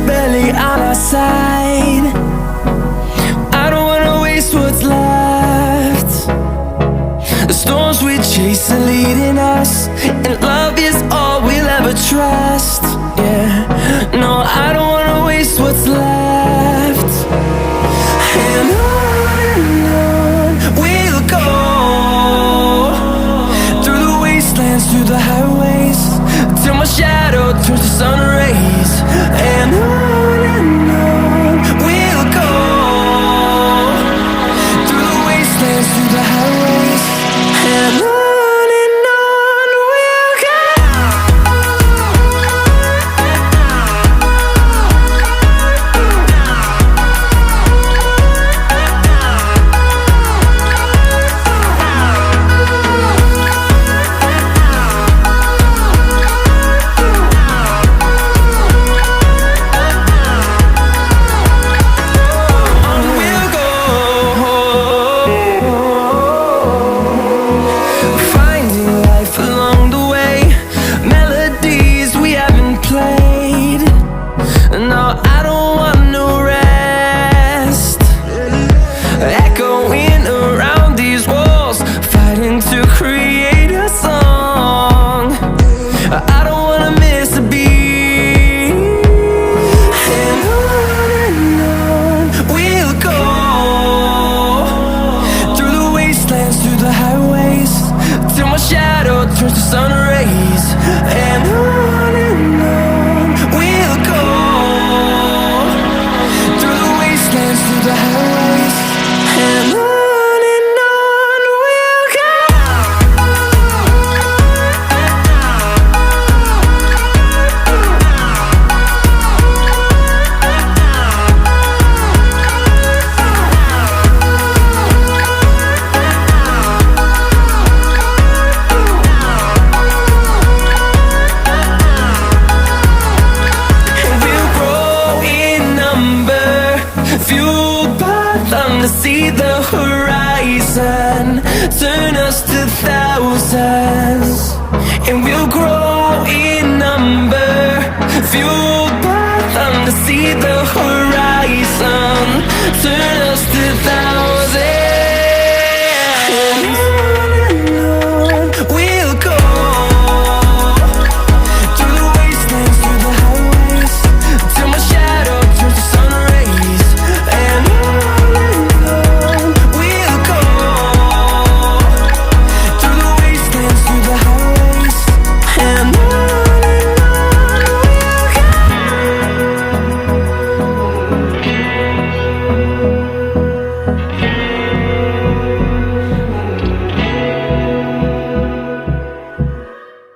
barely on our side. I don't wanna waste what's left. The storms we chase are leading us, and love is all we'll ever trust. Yeah, no, I don't wanna waste what's left. And on we'll go, through the wastelands, through the highways, till my shadow turns to sun rays. And on we'll go, through the wastelands, through the highways, and on. Turns to sun rays, and on we'll go, through the wastelands, through the highways, and on we'll go. To see the horizon turn us to thousands, and we'll grow in number, fueled by them. To see the horizon turn